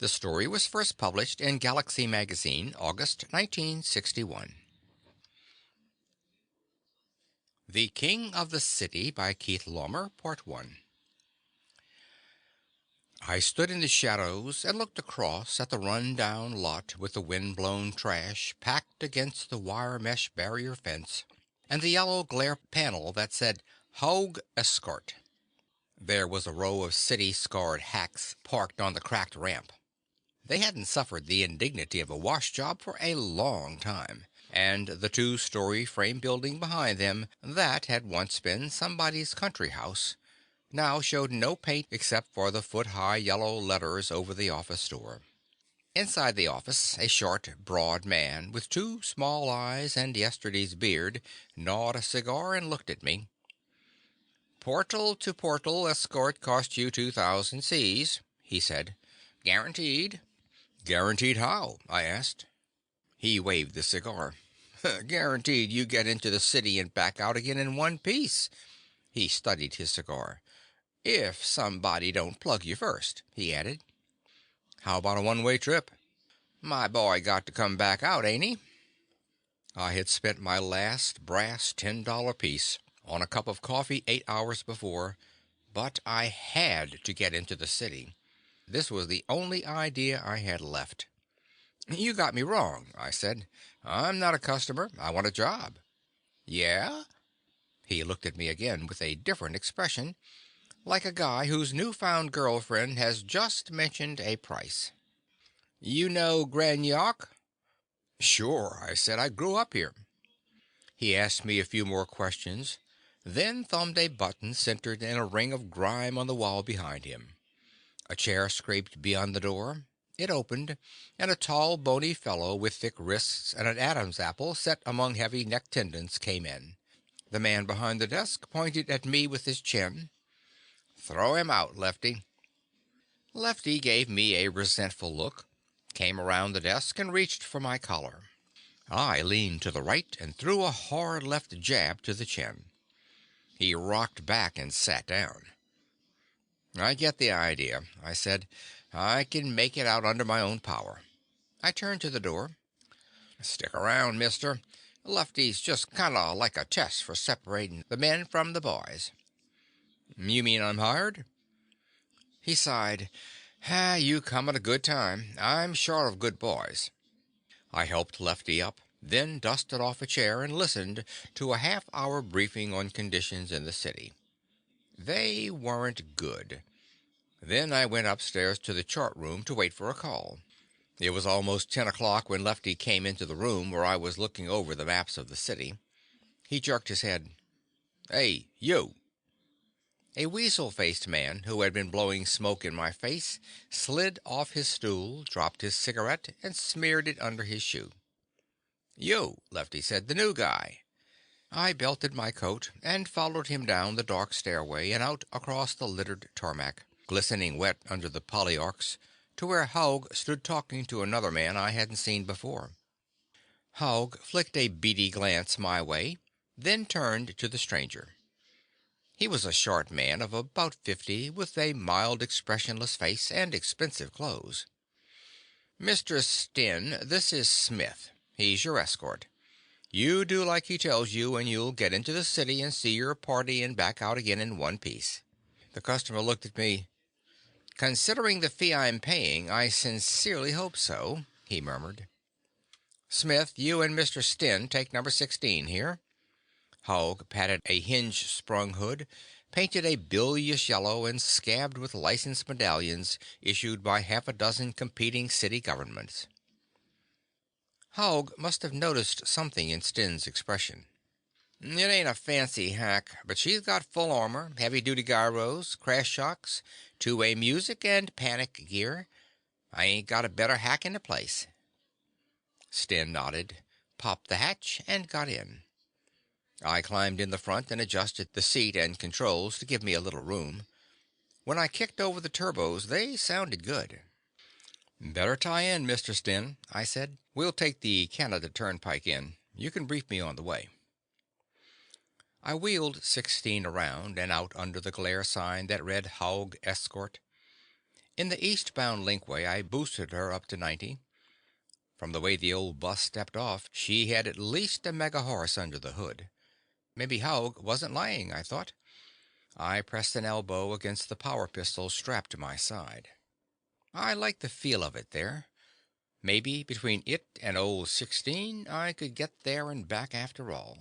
The story was first published in Galaxy Magazine, August 1961. The King of the City by Keith Laumer, Part 1. I stood in the shadows and looked across at the run-down lot with the wind-blown trash packed against the wire mesh barrier fence and the yellow glare panel that said Hogue Escort. There was a row of city-scarred hacks parked on the cracked ramp. They hadn't suffered the indignity of a wash job for a long time, and the two-story frame building behind them that had once been somebody's country house now showed no paint except for the foot-high yellow letters over the office door. Inside the office, a short, broad man with two small eyes and yesterday's beard gnawed a cigar and looked at me. "Portal to portal escort cost you 2,000 Cs," he said. "Guaranteed." "Guaranteed how?" I asked. He waved the cigar. "Guaranteed you get into the city and back out again in one piece." He studied his cigar. "If somebody don't plug you first," he added. "How about a one-way trip?" "My boy got to come back out, ain't he?" I had spent my last brass $10 piece on a cup of coffee 8 hours before, but I had to get into the city. This was the only idea I had left. "You got me wrong," I said. "I'm not a customer. I want a job." "Yeah?" He looked at me again with a different expression, like a guy whose newfound girlfriend has just mentioned a price. "You know Granyock?" "Sure," I said. "I grew up here." He asked me a few more questions, then thumbed a button centered in a ring of grime on the wall behind him. A chair scraped beyond the door. It opened, and a tall, bony fellow with thick wrists and an Adam's apple set among heavy neck tendons came in. The man behind the desk pointed at me with his chin. "Throw him out, Lefty." Lefty gave me a resentful look, came around the desk, and reached for my collar. I leaned to the right and threw a hard left jab to the chin. He rocked back and sat down. "I get the idea," I said. "I can make it out under my own power." I turned to the door. "Stick around, mister. Lefty's just kinda like a test for separating the men from the boys." "You mean I'm hired?" He sighed. "You come at a good time. I'm short of good boys." I helped Lefty up, then dusted off a chair and listened to a half-hour briefing on conditions in the city. They weren't good. Then I went upstairs to the chart room to wait for a call. It was almost 10 o'clock when Lefty came into the room where I was looking over the maps of the city. He jerked his head. "Hey, you!" A weasel-faced man who had been blowing smoke in my face slid off his stool, dropped his cigarette, and smeared it under his shoe. "You," Lefty said, "the new guy." I belted my coat and followed him down the dark stairway and out across the littered tarmac, glistening wet under the polyarcs, to where Haug stood talking to another man I hadn't seen before. Haug flicked a beady glance my way, then turned to the stranger. He was a short man of about 50, with a mild, expressionless face and expensive clothes. "Mr. Stinn, this is Smith. He's your escort. You do like he tells you, and you'll get into the city and see your party and back out again in one piece." The customer looked at me. "Considering the fee I'm paying, I sincerely hope so," he murmured. "Smith, you and Mr. Stinn take number 16 here." Haug patted a hinge-sprung hood, painted a bilious yellow and scabbed with license medallions issued by half a dozen competing city governments. Haug must have noticed something in Stinn's expression. "It ain't a fancy hack, but she's got full armor, heavy-duty gyros, crash shocks, two-way music, and panic gear. I ain't got a better hack in the place." Stinn nodded, popped the hatch, and got in. I climbed in the front and adjusted the seat and controls to give me a little room. When I kicked over the turbos, they sounded good. "Better tie in, Mr. Stinn," I said. "We'll take the Canada Turnpike in. You can brief me on the way." I wheeled 16 around and out under the glare sign that read Haug Escort. In the eastbound linkway, I boosted her up to 90. From the way the old bus stepped off, she had at least a mega horse under the hood. Maybe Haug wasn't lying, I thought. I pressed an elbow against the power pistol strapped to my side. I liked the feel of it there. Maybe between it and old 16, I could get there and back after all.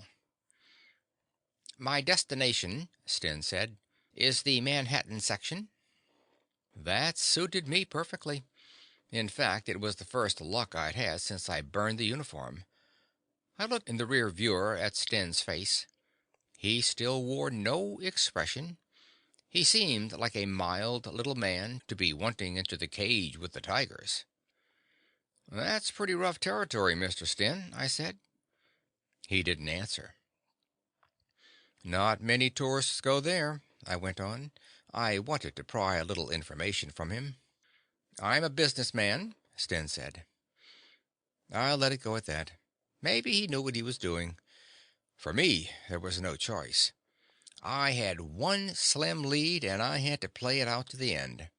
My destination, Sten said, is the Manhattan section. That suited me perfectly. In fact, it was the first luck I'd had since I burned the uniform. I looked in the rear viewer at Sten's face. He still wore no expression. He seemed like a mild little man to be wanting into the cage with the tigers. "That's pretty rough territory, Mr. Sten," I said. He didn't answer. "Not many tourists go there," I went on. I wanted to pry a little information from him. "I'm a businessman," Sten said. I let it go at that. Maybe he knew what he was doing. For me, there was no choice. I had one slim lead, and I had to play it out to the end.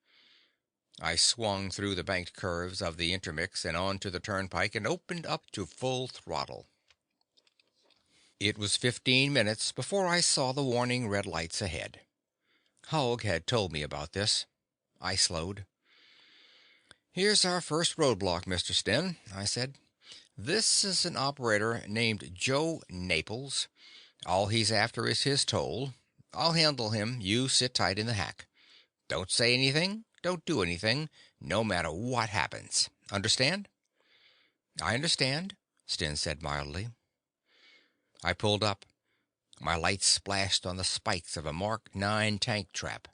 I swung through the banked curves of the intermix and onto the turnpike and opened up to full throttle. It was 15 minutes before I saw the warning red lights ahead. Haug had told me about this. I slowed. "Here's our first roadblock, Mr. Sten," I said. "This is an operator named Joe Naples. All he's after is his toll. I'll handle him. You sit tight in the hack. Don't say anything. Don't do anything. No matter what happens. Understand?" "I understand," Sten said mildly. I pulled up. My lights splashed on the spikes of a Mark 9 tank trap.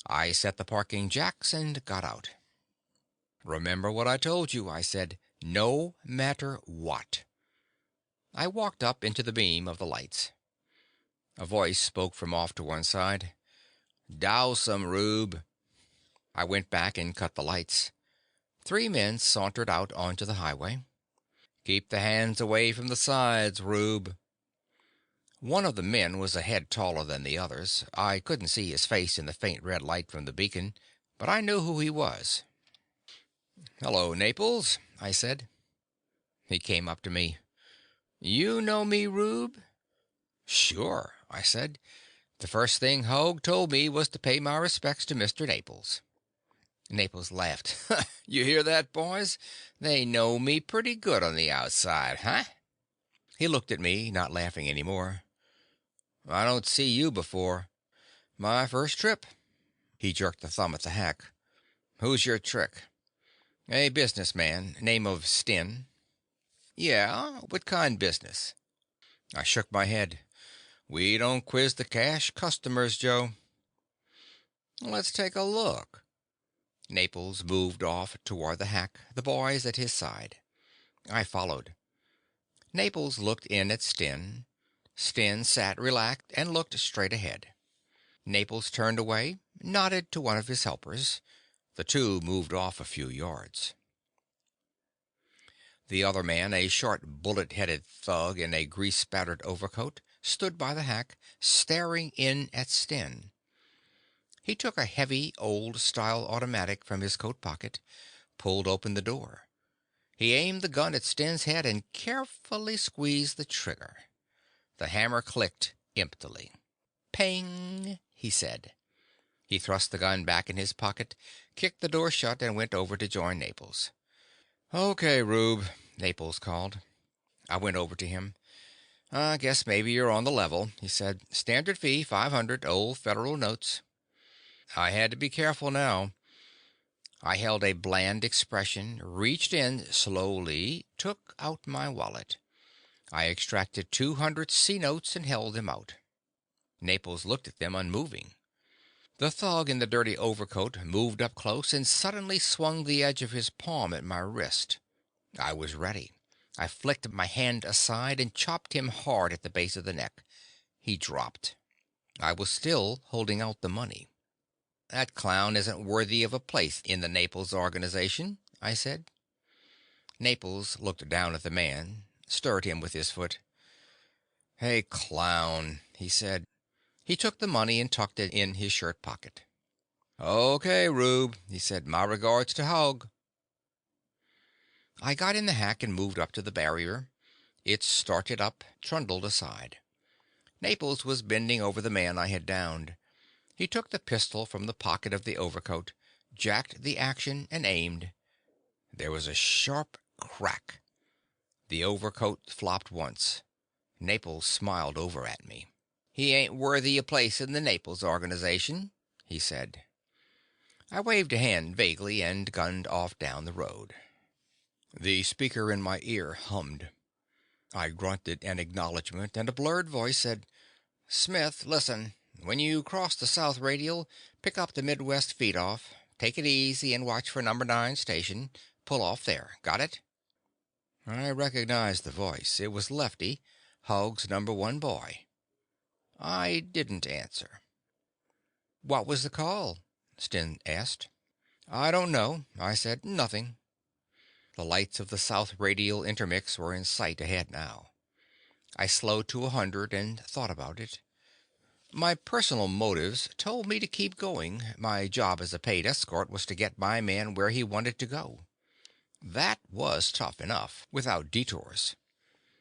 I set the parking jacks and got out. "Remember what I told you," I said. "No matter what." I walked up into the beam of the lights. A voice spoke from off to one side. "Douse 'em, Rube." I went back and cut the lights. 3 men sauntered out onto the highway. "Keep the hands away from the sides, Rube." One of the men was a head taller than the others. I couldn't see his face in the faint red light from the beacon, but I knew who he was. "Hello, Naples," I said. He came up to me. "You know me, Rube?" "Sure," I said. "The first thing Hogue told me was to pay my respects to Mr. Naples." Naples laughed. "You hear that, boys? They know me pretty good on the outside, huh?" He looked at me, not laughing any more. "I don't see you before." "My first trip." He jerked a thumb at the hack. "Who's your trick?" "A businessman, name of Sten." "Yeah? What kind business?" I shook my head. "We don't quiz the cash customers, Joe." "Let's take a look." Naples moved off toward the hack, the boys at his side. I followed. Naples looked in at Sten. Sten sat relaxed and looked straight ahead. Naples turned away, nodded to one of his helpers. The two moved off a few yards. The other man, a short bullet-headed thug in a grease-spattered overcoat, stood by the hack, staring in at Sten. He took a heavy, old-style automatic from his coat pocket, pulled open the door. He aimed the gun at Sten's head and carefully squeezed the trigger. The hammer clicked emptily. "Ping," he said. He thrust the gun back in his pocket, kicked the door shut, and went over to join Naples. "Okay, Rube," Naples called. I went over to him. "I guess maybe you're on the level," he said. "Standard fee, 500, old Federal notes." I had to be careful now. I held a bland expression, reached in slowly, took out my wallet. I extracted 200 C notes and held them out. Naples looked at them, unmoving. The thug in the dirty overcoat moved up close and suddenly swung the edge of his palm at my wrist. I was ready. I flicked my hand aside and chopped him hard at the base of the neck. He dropped. I was still holding out the money. "That clown isn't worthy of a place in the Naples organization," I said. Naples looked down at the man, stirred him with his foot. "Hey, clown," he said. He took the money and tucked it in his shirt pocket. Okay, Rube, he said. My regards to Hog. I got in the hack and moved up to the barrier. It started up, trundled aside. Naples was bending over the man I had downed. He took the pistol from the pocket of the overcoat, jacked the action, and aimed. There was a sharp crack. The overcoat flopped once. Naples smiled over at me. "He ain't worthy a place in the Naples organization," he said. I waved a hand vaguely and gunned off down the road. The speaker in my ear hummed. I grunted an acknowledgement, and a blurred voice said, "Smith, listen. When you cross the South Radial, pick up the Midwest feed off. Take it easy and watch for number 9 station. Pull off there. Got it?" I recognized the voice. It was Lefty, Hogg's #1 boy. I didn't answer. "What was the call?" Sten asked. "I don't know," I said. "Nothing." The lights of the South Radial intermix were in sight ahead now. I slowed to 100 and thought about it. My personal motives told me to keep going. My job as a paid escort was to get my man where he wanted to go. That was tough enough, without detours.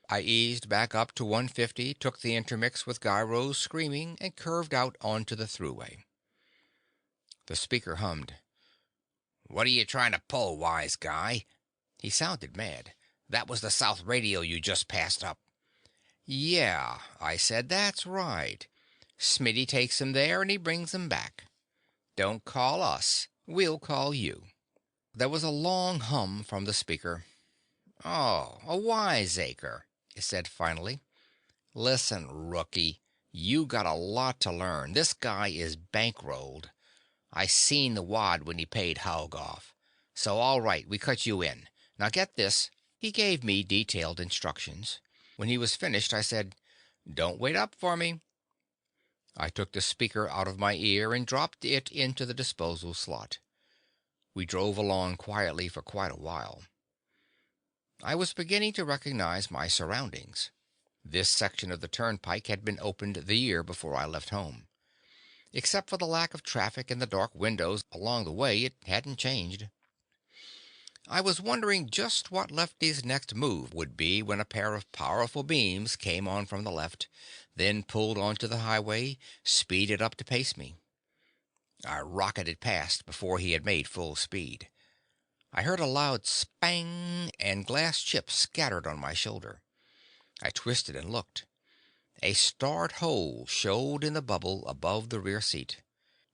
I eased back up to 150, took the intermix with gyros screaming, and curved out onto the thruway. The speaker hummed. "What are you trying to pull, wise guy?" He sounded mad. "That was the South Radial you just passed up." "Yeah," I said, "that's right. Smitty takes 'em there and he brings 'em back. Don't call us. We'll call you." There was a long hum from the speaker. "Oh, a wiseacre," it said finally. "Listen, rookie, you got a lot to learn. This guy is bankrolled. I seen the wad when he paid Haug off. So all right, we cut you in. Now get this." He gave me detailed instructions. When he was finished, I said, "Don't wait up for me." I took the speaker out of my ear and dropped it into the disposal slot. We drove along quietly for quite a while. I was beginning to recognize my surroundings. This section of the turnpike had been opened the year before I left home. Except for the lack of traffic and the dark windows along the way, it hadn't changed. I was wondering just what Lefty's next move would be when a pair of powerful beams came on from the left, then pulled onto the highway, speeded up to pace me. I rocketed past before he had made full speed. I heard a loud spang, and glass chips scattered on my shoulder. I twisted and looked. A starred hole showed in the bubble above the rear seat.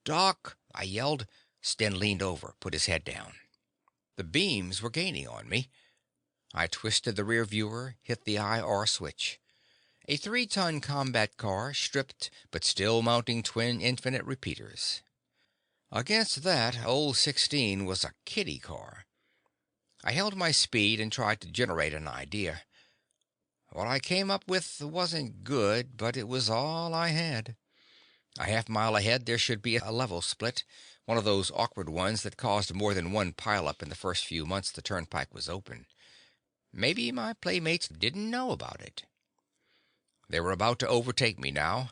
"Doc!" I yelled. Sten leaned over, put his head down. The beams were gaining on me. I twisted the rear viewer, hit the IR switch. A 3-ton combat car, stripped but still mounting twin infinite repeaters. Against that, old 16 was a kiddie car. I held my speed and tried to generate an idea. What I came up with wasn't good, but it was all I had. A half-mile ahead there should be a level split, one of those awkward ones that caused more than one pileup in the first few months the turnpike was open. Maybe my playmates didn't know about it. They were about to overtake me now.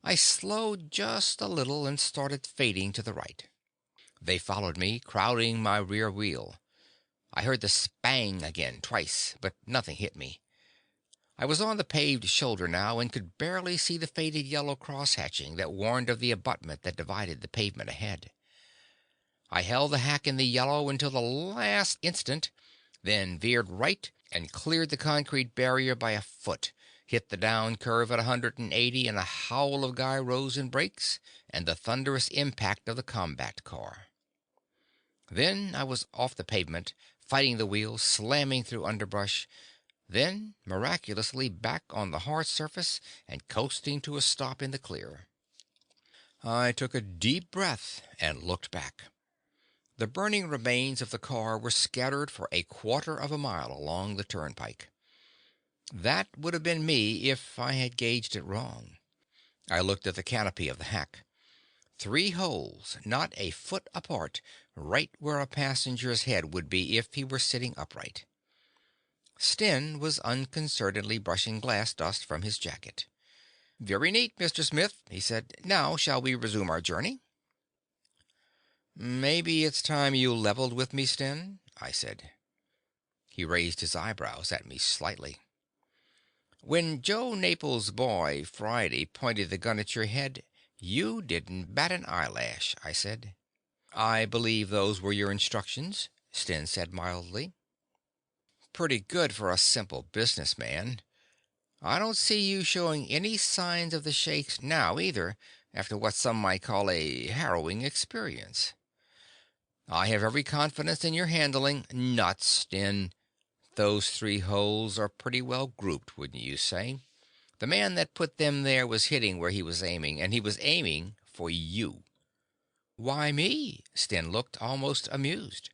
I slowed just a little and started fading to the right. They followed me, crowding my rear wheel. I heard the spang again, twice, but nothing hit me. I was on the paved shoulder now and could barely see the faded yellow cross-hatching that warned of the abutment that divided the pavement ahead. I held the hack in the yellow until the last instant, then veered right and cleared the concrete barrier by a foot, hit the down curve at 180 and a howl of gyros and brakes, and the thunderous impact of the combat car. Then I was off the pavement, fighting the wheels, slamming through underbrush, then miraculously back on the hard surface and coasting to a stop in the clear. I took a deep breath and looked back. The burning remains of the car were scattered for a quarter of a mile along the turnpike. That would have been me if I had gauged it wrong. I looked at the canopy of the hack. 3 holes, not a foot apart, right where a passenger's head would be if he were sitting upright. Sten was unconcernedly brushing glass dust from his jacket. "Very neat, Mr. Smith," he said. "Now shall we resume our journey?" Maybe it's time you leveled with me, Sten, I said. He raised his eyebrows at me slightly. When Joe Naples' boy, Friday, pointed the gun at your head, you didn't bat an eyelash, I said. I believe those were your instructions, Sten said mildly. Pretty good for a simple businessman. I don't see you showing any signs of the shakes now either, after what some might call a harrowing experience. I have every confidence in your handling. Nuts, Sten. Those three holes are pretty well grouped, wouldn't you say? The man that put them there was hitting where he was aiming, and he was aiming for you. Why me? Sten looked almost amused.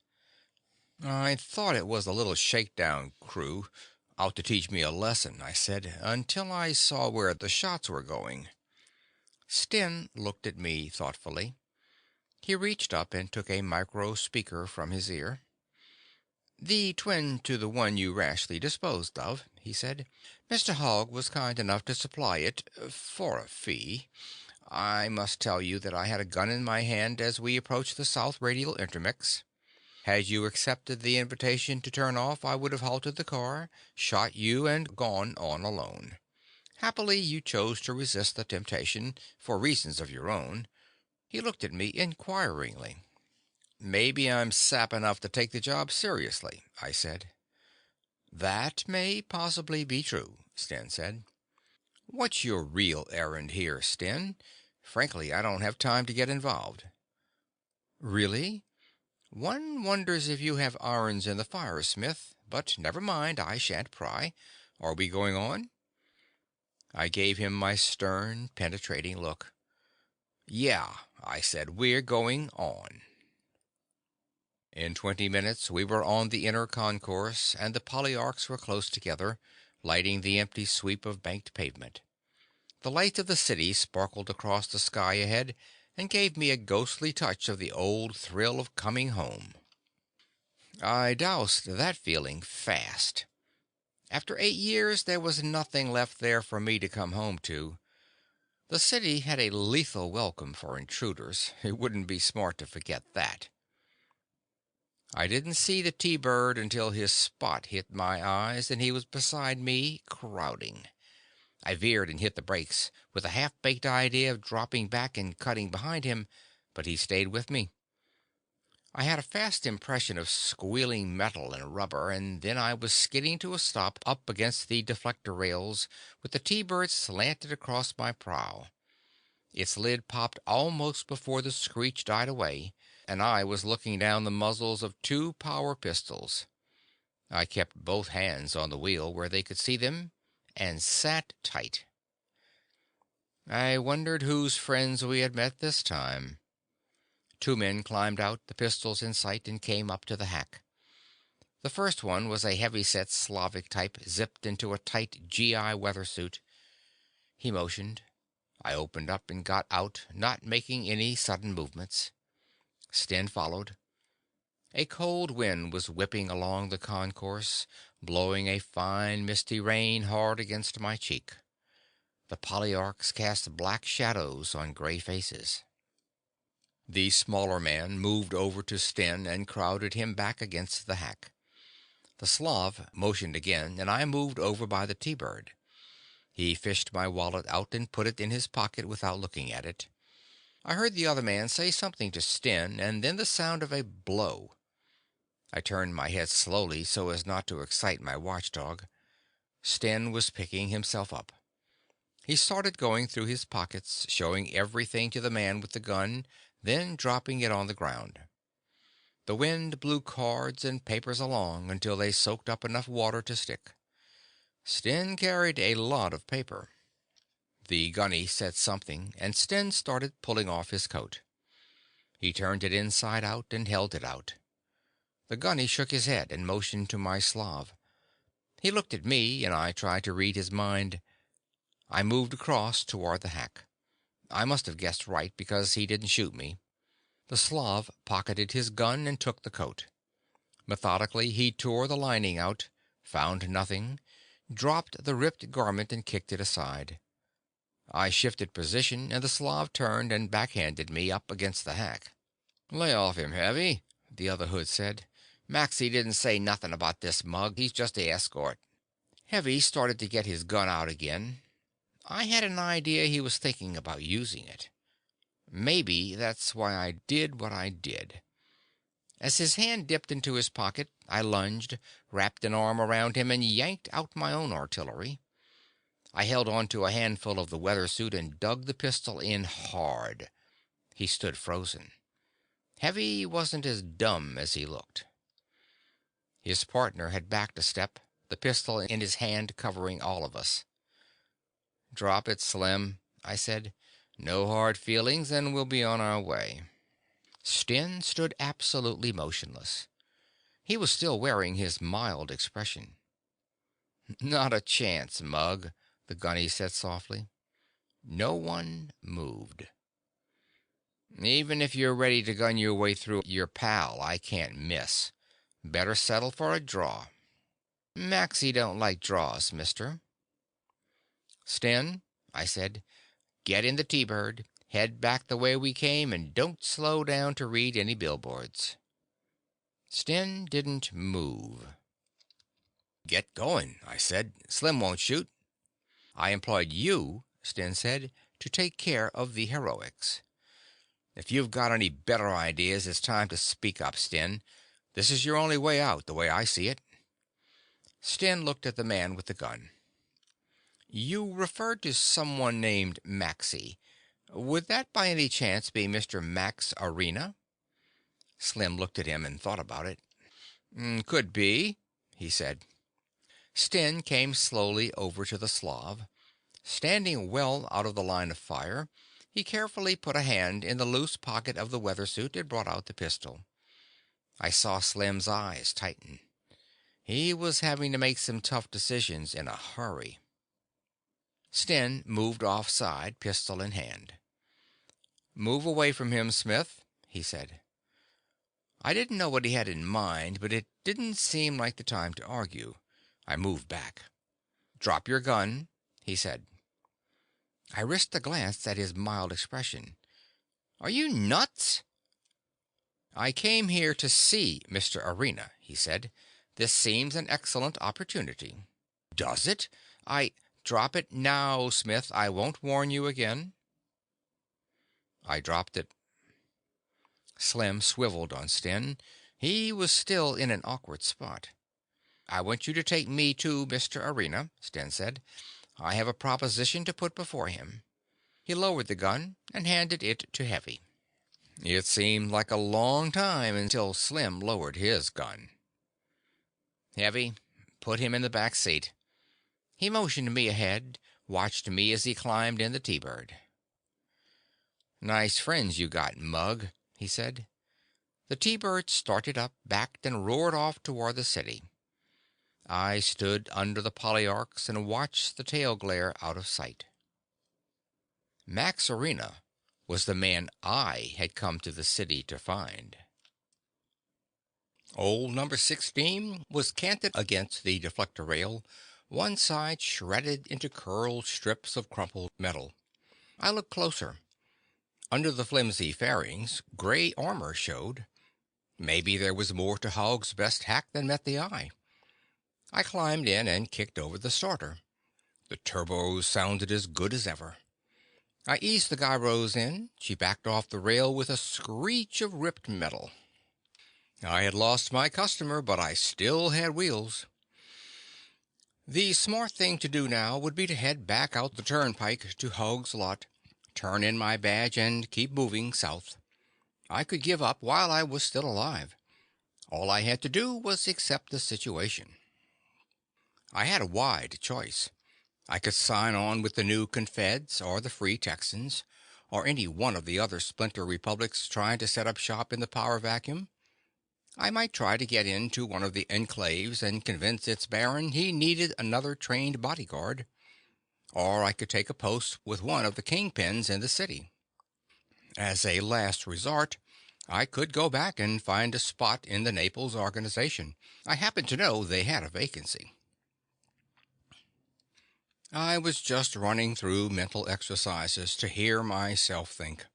I thought it was a little shakedown crew, out to teach me a lesson, I said, until I saw where the shots were going. Sten looked at me thoughtfully. He reached up and took a micro speaker from his ear. The twin to the one you rashly disposed of, he said. Mr. Hogg was kind enough to supply it for a fee. I must tell you that I had a gun in my hand as we approached the South Radial Intermix. Had you accepted the invitation to turn off, I would have halted the car, shot you, and gone on alone. Happily, you chose to resist the temptation, for reasons of your own. He looked at me inquiringly. Maybe I'm sap enough to take the job seriously, I said. That may possibly be true, Sten said. What's your real errand here, Sten? Frankly, I don't have time to get involved. Really? One wonders if you have irons in the fire, Smith, but never mind, I shan't pry. Are we going on? I gave him my stern, penetrating look. Yeah, I said, we're going on. In 20 minutes we were on the inner concourse, and the polyarchs were close together, lighting the empty sweep of banked pavement. The lights of the city sparkled across the sky ahead and gave me a ghostly touch of the old thrill of coming home. I doused that feeling fast. After 8 years, there was nothing left there for me to come home to. The city had a lethal welcome for intruders. It wouldn't be smart to forget that. I didn't see the T-Bird until his spot hit my eyes and he was beside me, crowding. I veered and hit the brakes, with a half-baked idea of dropping back and cutting behind him, but he stayed with me. I had a fast impression of squealing metal and rubber, and then I was skidding to a stop up against the deflector rails, with the T-Bird slanted across my prow. Its lid popped almost before the screech died away, and I was looking down the muzzles of two power pistols. I kept both hands on the wheel where they could see them, and sat tight. I wondered whose friends we had met this time. Two men climbed out, the pistols in sight, and came up to the hack. The first one was a heavy-set Slavic type, zipped into a tight GI weather suit. He motioned. I opened up and got out, not making any sudden movements. Sten followed. A cold wind was whipping along the concourse, blowing a fine misty rain hard against my cheek. The polyarchs cast black shadows on gray faces. The smaller man moved over to Sten and crowded him back against the hack. The Slav motioned again, and I moved over by the T-Bird. He fished my wallet out and put it in his pocket without looking at it. I heard the other man say something to Sten, and then the sound of a blow. I turned my head slowly so as not to excite my watchdog. Sten was picking himself up. He started going through his pockets, showing everything to the man with the gun, then dropping it on the ground. The wind blew cards and papers along until they soaked up enough water to stick. Sten carried a lot of paper. The gunny said something, and Sten started pulling off his coat. He turned it inside out and held it out. The gunny shook his head and motioned to my Slav. He looked at me, and I tried to read his mind. I moved across toward the hack. I must have guessed right, because he didn't shoot me. The Slav pocketed his gun and took the coat. Methodically, he tore the lining out, found nothing, dropped the ripped garment and kicked it aside. I shifted position, and the Slav turned and backhanded me up against the hack. Lay off him, Heavy, the other hood said. Maxie didn't say nothing about this mug. He's just the escort. Heavy started to get his gun out again. I had an idea he was thinking about using it. Maybe that's why I did what I did. As his hand dipped into his pocket, I lunged, wrapped an arm around him, and yanked out my own artillery. I held on to a handful of the weather suit and dug the pistol in hard. He stood frozen. Heavy wasn't as dumb as he looked. His partner had backed a step, the pistol in his hand covering all of us. "Drop it, Slim," I said. "No hard feelings, and we'll be on our way." Sten stood absolutely motionless. He was still wearing his mild expression. "Not a chance, Mug," the gunny said softly. No one moved. "Even if you're ready to gun your way through your pal, I can't miss. Better settle for a draw." "Maxie don't like draws, mister." "Sten," I said, "get in the T-bird, head back the way we came, and don't slow down to read any billboards." Sten didn't move. "Get going," I said. "Slim won't shoot." "I employed you," Sten said, "to take care of the heroics. If you've got any better ideas, it's time to speak up, Sten. This is your only way out, the way I see it." Sten looked at the man with the gun. "You referred to someone named Maxie. Would that by any chance be Mr. Max Arena?" Slim looked at him and thought about it. "Could be," he said. Sten came slowly over to the Slav. Standing well out of the line of fire, he carefully put a hand in the loose pocket of the weather suit and brought out the pistol. I saw Slim's eyes tighten. He was having to make some tough decisions in a hurry. Sten moved offside, pistol in hand. "Move away from him, Smith," he said. I didn't know what he had in mind, but it didn't seem like the time to argue. I moved back. "Drop your gun," he said. I risked a glance at his mild expression. "Are you nuts?" "I came here to see Mr. Arena," he said. "This seems an excellent opportunity." "Does it? I—" "Drop it now, Smith. I won't warn you again." I dropped it. Slim swiveled on Sten. He was still in an awkward spot. "I want you to take me to Mr. Arena," Sten said. "I have a proposition to put before him." He lowered the gun and handed it to Heavy. It seemed like a long time until Slim lowered his gun. "Heavy, put him in the back seat." He motioned me ahead, watched me as he climbed in the T-bird. "Nice friends you got, Mug," he said. The T-bird started up, backed, and roared off toward the city. I stood under the polyarcs and watched the tail glare out of sight. Max Arena was the man I had come to the city to find. Old number 16 was canted against the deflector rail, one side shredded into curled strips of crumpled metal. I looked closer. Under the flimsy fairings, gray armor showed. Maybe there was more to Hogg's best hack than met the eye. I climbed in and kicked over the starter. The turbos sounded as good as ever. I eased the gyros in. She backed off the rail with a screech of ripped metal. I had lost my customer, but I still had wheels. The smart thing to do now would be to head back out the turnpike to Hogg's lot, turn in my badge, and keep moving south. I could give up while I was still alive. All I had to do was accept the situation. I had a wide choice. I could sign on with the new Confeds, or the Free Texans, or any one of the other splinter republics trying to set up shop in the power vacuum. I might try to get into one of the enclaves and convince its baron he needed another trained bodyguard. Or I could take a post with one of the kingpins in the city. As a last resort, I could go back and find a spot in the Naples organization. I happened to know they had a vacancy. I was just running through mental exercises to hear myself think.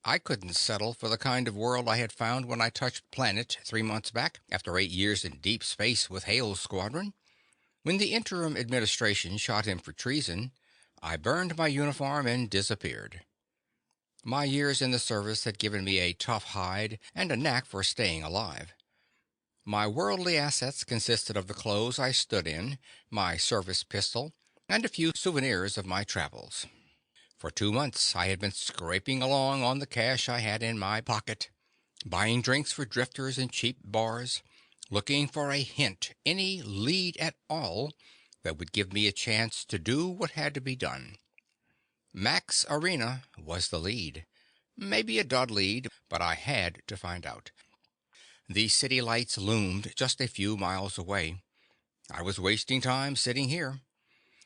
I couldn't settle for the kind of world I had found when I touched planet 3 months back, after 8 years in deep space with Hale's squadron. When the interim administration shot him for treason, I burned my uniform and disappeared. My years in the service had given me a tough hide and a knack for staying alive. My worldly assets consisted of the clothes I stood in, my service pistol, and a few souvenirs of my travels. For 2 months I had been scraping along on the cash I had in my pocket, buying drinks for drifters in cheap bars, looking for a hint, any lead at all, that would give me a chance to do what had to be done. Max Arena was the lead. Maybe a dud lead, but I had to find out. The city lights loomed just a few miles away. I was wasting time sitting here.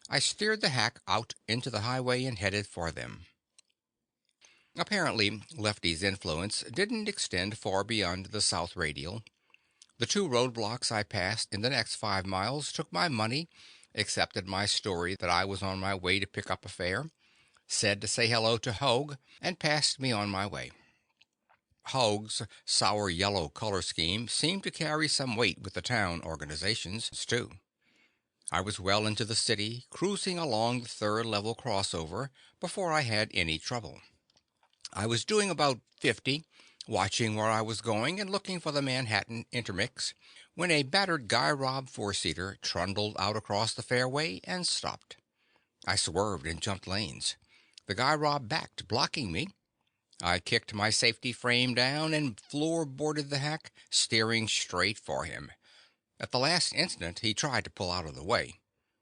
I steered the hack out into the highway and headed for them. Apparently, Lefty's influence didn't extend far beyond the South Radial. The two roadblocks I passed in the next 5 miles took my money, accepted my story that I was on my way to pick up a fare, said to say hello to Hogue, and passed me on my way. Hogue's sour yellow color scheme seemed to carry some weight with the town organizations, too. I was well into the city, cruising along the third level crossover, before I had any trouble. I was doing about 50, watching where I was going and looking for the Manhattan intermix, when a battered Guy Robb four-seater trundled out across the fairway and stopped. I swerved and jumped lanes. The Guy Robb backed, blocking me. I kicked my safety frame down and floor-boarded the hack, steering straight for him. At the last instant he tried to pull out of the way.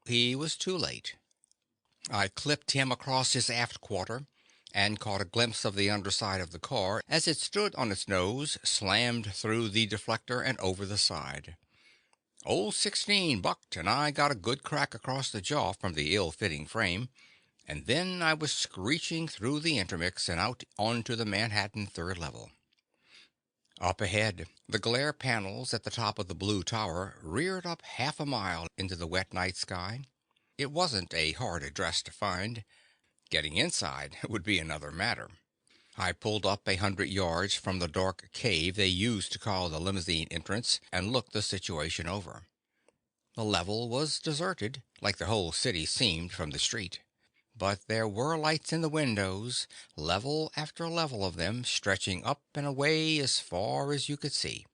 He was too late. I clipped him across his aft quarter, and caught a glimpse of the underside of the car as it stood on its nose, slammed through the deflector and over the side. Old 16 bucked, and I got a good crack across the jaw from the ill-fitting frame, and then I was screeching through the intermix and out onto the Manhattan third level. Up ahead, the glare panels at the top of the blue tower reared up half a mile into the wet night sky. It wasn't a hard address to find. Getting inside would be another matter. I pulled up 100 yards from the dark cave they used to call the limousine entrance and looked the situation over. The level was deserted, like the whole city seemed from the street. But there were lights in the windows, level after level of them, stretching up and away as far as you could see.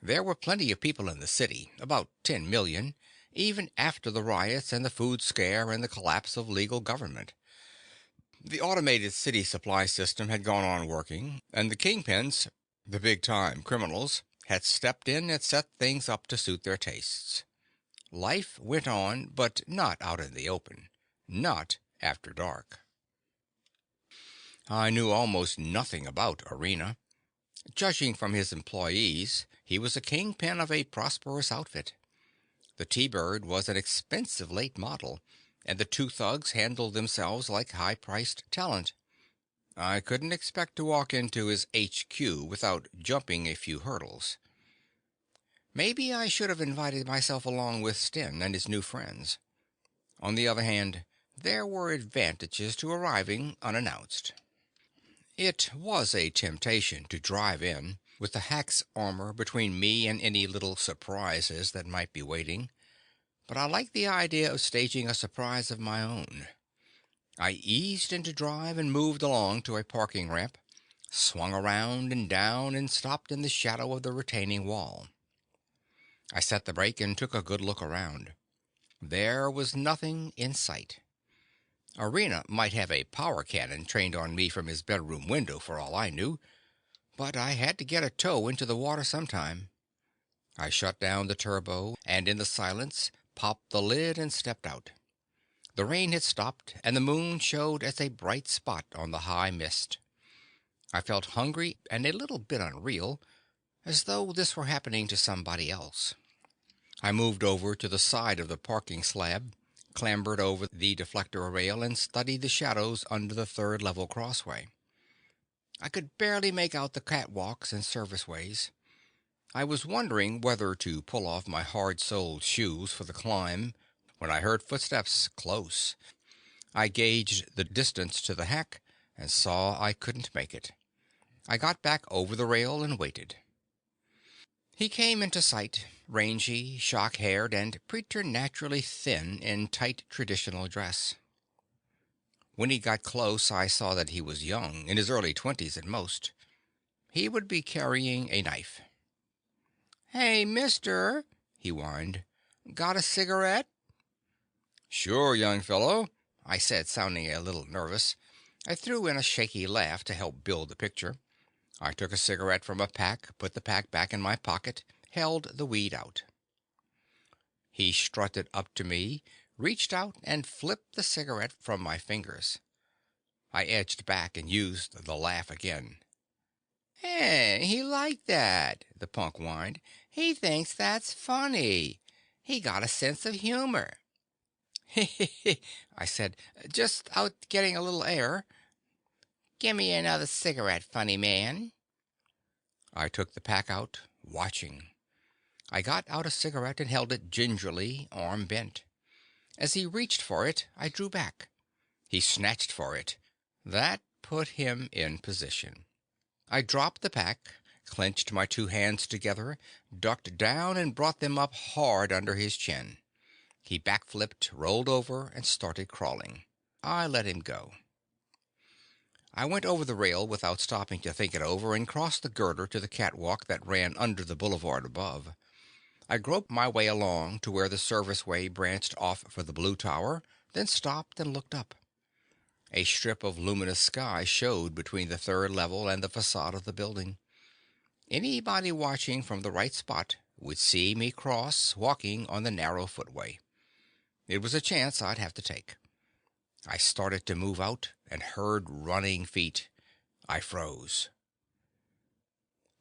There were plenty of people in the city, about 10 million, even after the riots and the food scare and the collapse of legal government. The automated city supply system had gone on working, and the kingpins, the big-time criminals, had stepped in and set things up to suit their tastes. Life went on, but not out in the open. Not after dark. I knew almost nothing about Arena. Judging from his employees, he was a kingpin of a prosperous outfit. The T-Bird was an expensive late model, and the two thugs handled themselves like high-priced talent. I couldn't expect to walk into his HQ without jumping a few hurdles. Maybe I should have invited myself along with Sten and his new friends. On the other hand, there were advantages to arriving unannounced. It was a temptation to drive in, with the hack's armor between me and any little surprises that might be waiting, but I liked the idea of staging a surprise of my own. I eased into drive and moved along to a parking ramp, swung around and down and stopped in the shadow of the retaining wall. I set the brake and took a good look around. There was nothing in sight. Arena might have a power cannon trained on me from his bedroom window for all I knew, but I had to get a toe into the water sometime. I shut down the turbo and in the silence popped the lid and stepped out. The rain had stopped and the moon showed as a bright spot on the high mist. I felt hungry and a little bit unreal, as though this were happening to somebody else. I moved over to the side of the parking slab, clambered over the deflector rail, and studied the shadows under the third level crossway. I could barely make out the catwalks and serviceways. I was wondering whether to pull off my hard-soled shoes for the climb when I heard footsteps close. I gauged the distance to the hack and saw I couldn't make it. I got back over the rail and waited. He came into sight, rangy, shock-haired, and preternaturally thin in tight traditional dress. When he got close, I saw that he was young, in his early 20s at most. He would be carrying a knife. "Hey, mister," he whined. "Got a cigarette?" "Sure, young fellow," I said, sounding a little nervous. I threw in a shaky laugh to help build the picture. I took a cigarette from a pack, put the pack back in my pocket, held the weed out. He strutted up to me, reached out, and flipped the cigarette from my fingers. I edged back and used the laugh again. "Hey, he liked that," the punk whined. "He thinks that's funny. He got a sense of humor." "Heh," I said. "Just out getting a little air." "Gimme another cigarette, funny man." I took the pack out, watching. I got out a cigarette and held it gingerly, arm bent. As he reached for it, I drew back. He snatched for it. That put him in position. I dropped the pack, clenched my two hands together, ducked down and brought them up hard under his chin. He backflipped, rolled over, and started crawling. I let him go. I went over the rail without stopping to think it over and crossed the girder to the catwalk that ran under the boulevard above. I groped my way along to where the serviceway branched off for the blue tower, then stopped and looked up. A strip of luminous sky showed between the third level and the facade of the building. Anybody watching from the right spot would see me cross, walking on the narrow footway. It was a chance I'd have to take. I started to move out and heard running feet. I froze.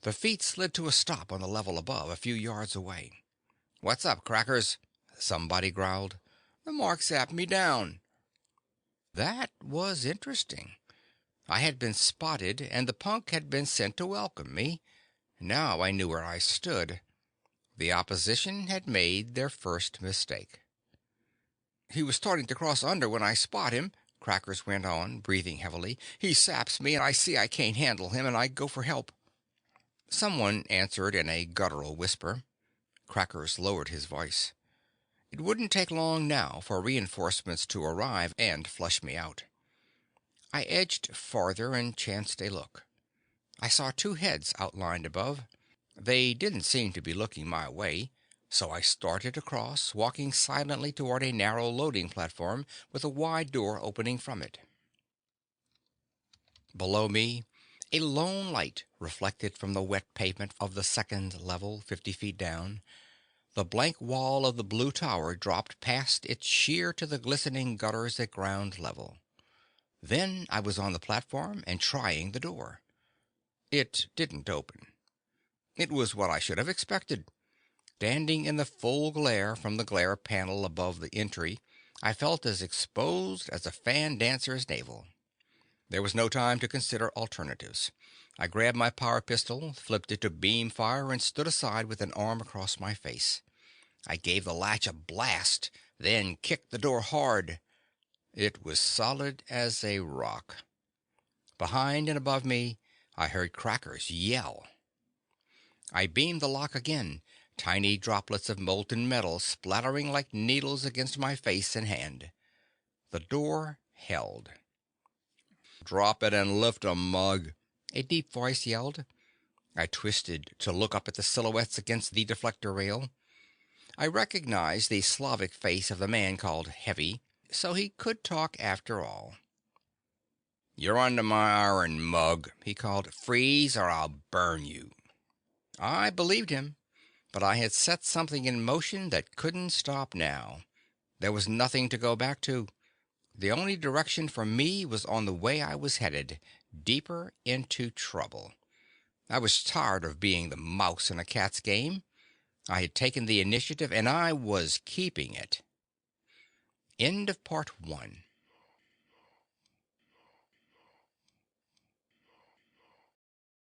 The feet slid to a stop on the level above, a few yards away. "What's up, crackers?" somebody growled. "The mark zapped me down." That was interesting. I had been spotted, and the punk had been sent to welcome me. Now I knew where I stood. The opposition had made their first mistake. "He was starting to cross under when I spot him," Crackers went on, breathing heavily. "He saps me, and I see I can't handle him, and I go for help." Someone answered in a guttural whisper. Crackers lowered his voice. It wouldn't take long now for reinforcements to arrive and flush me out. I edged farther and chanced a look. I saw two heads outlined above. They didn't seem to be looking my way, so I started across, walking silently toward a narrow loading platform with a wide door opening from it. Below me, a lone light reflected from the wet pavement of the second level, 50 feet down. The blank wall of the blue tower dropped past it sheer to the glistening gutters at ground level. Then I was on the platform and trying the door. It didn't open. It was what I should have expected. Standing in the full glare from the glare panel above the entry, I felt as exposed as a fan dancer's navel. There was no time to consider alternatives. I grabbed my power pistol, flipped it to beam fire, and stood aside with an arm across my face. I gave the latch a blast, then kicked the door hard. It was solid as a rock. Behind and above me, I heard Crackers yell. I beamed the lock again, tiny droplets of molten metal splattering like needles against my face and hand. The door held. "Drop it and lift 'em, Mug," a deep voice yelled. I twisted to look up at the silhouettes against the deflector rail. I recognized the Slavic face of the man called Heavy, so he could talk after all. "You're under my iron, Mug," he called. "Freeze or I'll burn you." I believed him, but I had set something in motion that couldn't stop now. There was nothing to go back to. The only direction for me was on the way I was headed, deeper into trouble. I was tired of being the mouse in a cat's game. I had taken the initiative, and I was keeping it. End of part 1.